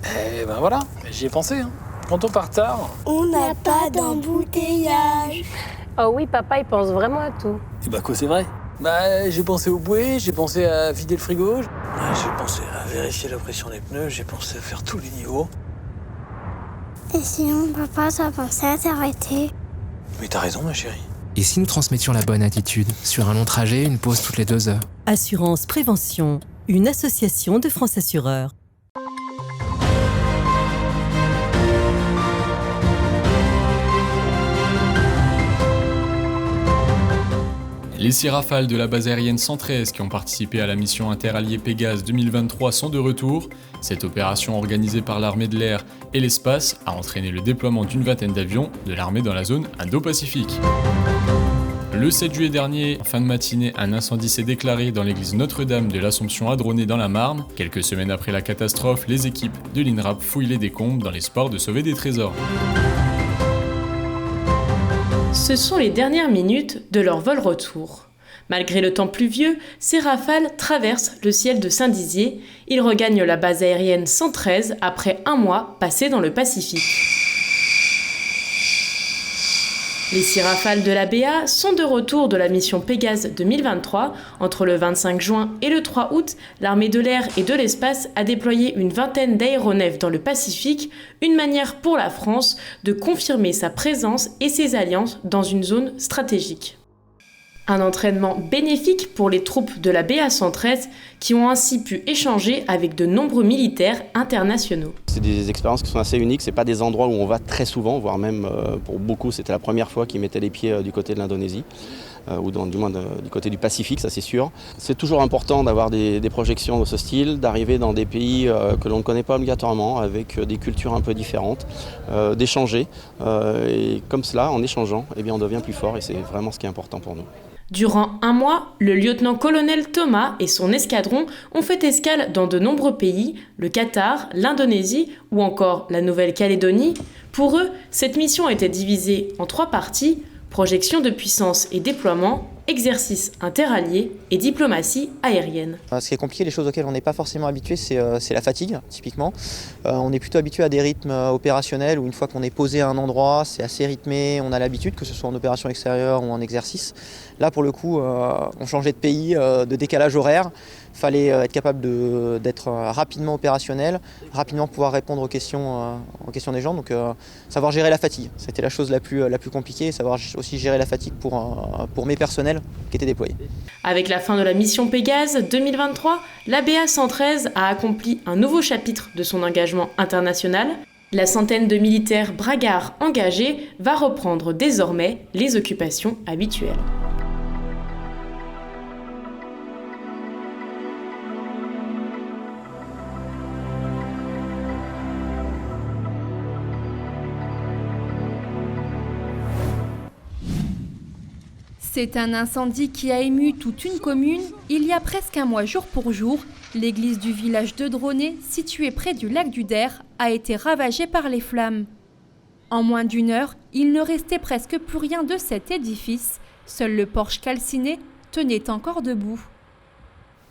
Eh ben voilà, j'y ai pensé. Quand on part tard... On n'a pas d'embouteillage. Oh oui, papa, il pense vraiment à tout. Et bah quoi, c'est vrai. J'ai pensé au bouée, j'ai pensé à vider le frigo. J'ai pensé à vérifier la pression des pneus, j'ai pensé à faire tous les niveaux. Et sinon, papa, t'as pensé à t'arrêter? Mais t'as raison, ma chérie. Et si nous transmettions la bonne attitude? Sur un long trajet, une pause toutes les 2 heures. Assurance Prévention, une association de France Assureurs. Les 6 Rafales de la base aérienne 113 qui ont participé à la mission interalliée Pégase 2023 sont de retour. Cette opération organisée par l'armée de l'air et l'espace a entraîné le déploiement d'une vingtaine d'avions de l'armée dans la zone Indo-Pacifique. Le 7 juillet dernier, en fin de matinée, un incendie s'est déclaré dans l'église Notre-Dame de l'Assomption à Dronay dans la Marne. Quelques semaines après la catastrophe, les équipes de l'INRAP fouillent les décombres dans l'espoir de sauver des trésors. Ce sont les dernières minutes de leur vol retour. Malgré le temps pluvieux, ces Rafales traversent le ciel de Saint-Dizier. Ils regagnent la base aérienne 113 après un mois passé dans le Pacifique. Les 6 Rafales de la BA sont de retour de la mission Pégase 2023. Entre le 25 juin et le 3 août, l'armée de l'air et de l'espace a déployé une vingtaine d'aéronefs dans le Pacifique, une manière pour la France de confirmer sa présence et ses alliances dans une zone stratégique. Un entraînement bénéfique pour les troupes de la BA 113 qui ont ainsi pu échanger avec de nombreux militaires internationaux. C'est des expériences qui sont assez uniques, c'est pas des endroits où on va très souvent, voire même pour beaucoup c'était la première fois qu'ils mettaient les pieds du côté de l'Indonésie, ou du moins du côté du Pacifique, ça c'est sûr. C'est toujours important d'avoir des projections de ce style, d'arriver dans des pays que l'on ne connaît pas obligatoirement, avec des cultures un peu différentes, d'échanger. Et comme cela, en échangeant, eh bien, on devient plus fort et c'est vraiment ce qui est important pour nous. Durant un mois, le lieutenant-colonel Thomas et son escadron ont fait escale dans de nombreux pays, le Qatar, l'Indonésie ou encore la Nouvelle-Calédonie. Pour eux, cette mission était divisée en 3 parties: projection de puissance et déploiement, exercice interallié et diplomatie aérienne. Ce qui est compliqué, les choses auxquelles on n'est pas forcément habitué, c'est la fatigue, typiquement. On est plutôt habitué à des rythmes opérationnels où une fois qu'on est posé à un endroit, c'est assez rythmé, on a l'habitude, que ce soit en opération extérieure ou en exercice. Là, pour le coup, on changeait de pays, de décalage horaire. Il fallait être capable d'être rapidement opérationnel, rapidement pouvoir répondre aux questions des gens. Donc, savoir gérer la fatigue, c'était la chose la plus compliquée. Savoir aussi gérer la fatigue pour mes personnels qui étaient déployés. Avec la fin de la mission Pégase 2023, la BA 113 a accompli un nouveau chapitre de son engagement international. La centaine de militaires bragards engagés va reprendre désormais les occupations habituelles. C'est un incendie qui a ému toute une commune. Il y a presque un mois jour pour jour, l'église du village de Dronay, située près du lac du Der, a été ravagée par les flammes. En moins d'1 heure, il ne restait presque plus rien de cet édifice. Seul le porche calciné tenait encore debout.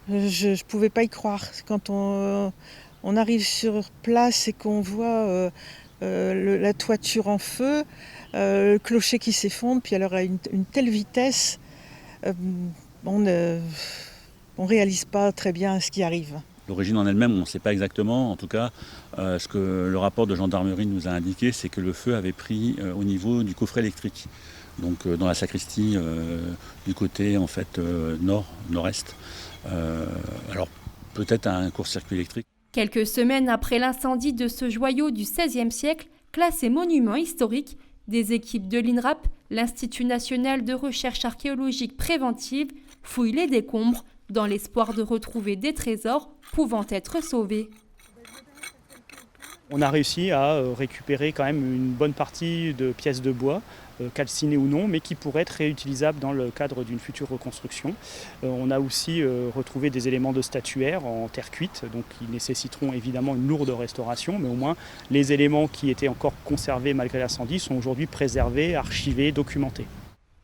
Je ne pouvais pas y croire. Quand on arrive sur place et qu'on voit la toiture en feu, le clocher qui s'effondre, puis alors à une telle vitesse, on ne réalise pas très bien ce qui arrive. L'origine en elle-même, on ne sait pas exactement. En tout cas, ce que le rapport de gendarmerie nous a indiqué, c'est que le feu avait pris au niveau du coffret électrique. Donc dans la sacristie, du côté en fait nord-est. Alors peut-être un court-circuit électrique. Quelques semaines après l'incendie de ce joyau du XVIe siècle, classé monument historique, des équipes de l'INRAP, l'Institut national de recherche archéologique préventive, fouillent les décombres dans l'espoir de retrouver des trésors pouvant être sauvés. On a réussi à récupérer quand même une bonne partie de pièces de bois, calcinées ou non, mais qui pourraient être réutilisables dans le cadre d'une future reconstruction. On a aussi retrouvé des éléments de statuaire en terre cuite, donc qui nécessiteront évidemment une lourde restauration, mais au moins les éléments qui étaient encore conservés malgré l'incendie sont aujourd'hui préservés, archivés, documentés.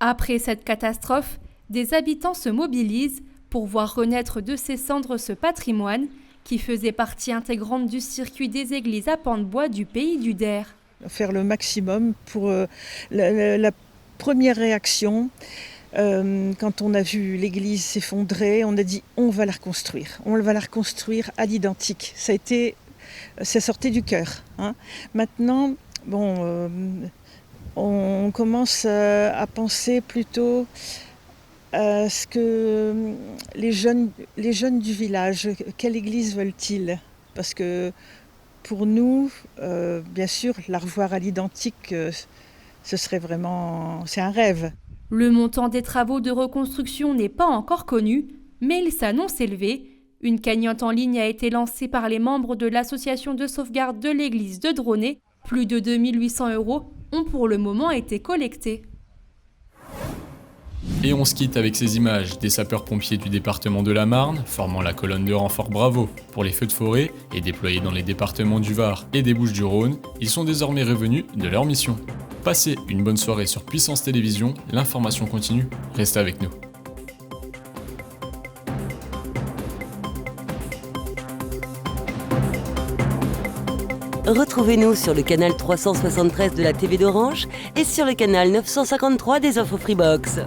Après cette catastrophe, des habitants se mobilisent pour voir renaître de ses cendres ce patrimoine. qui faisait partie intégrante du circuit des églises à pan de bois du pays du Der. Faire le maximum pour la première réaction. Quand on a vu l'église s'effondrer, on a dit on va la reconstruire. On va la reconstruire à l'identique. Ça sortait du cœur. Hein. Maintenant, on commence à penser plutôt à ce que les jeunes du village, quelle église veulent-ils ? Parce que pour nous, bien sûr, la revoir à l'identique, ce serait vraiment... c'est un rêve. Le montant des travaux de reconstruction n'est pas encore connu, mais il s'annonce élevé. Une cagnotte en ligne a été lancée par les membres de l'association de sauvegarde de l'église de Dronay. Plus de 2800 € ont pour le moment été collectés. Et on se quitte avec ces images des sapeurs-pompiers du département de la Marne, formant la colonne de renfort Bravo pour les feux de forêt et déployés dans les départements du Var et des Bouches-du-Rhône. Ils sont désormais revenus de leur mission. Passez une bonne soirée sur Puissance Télévision, l'information continue, restez avec nous. Retrouvez-nous sur le canal 373 de la TV d'Orange et sur le canal 953 des Infos Freebox.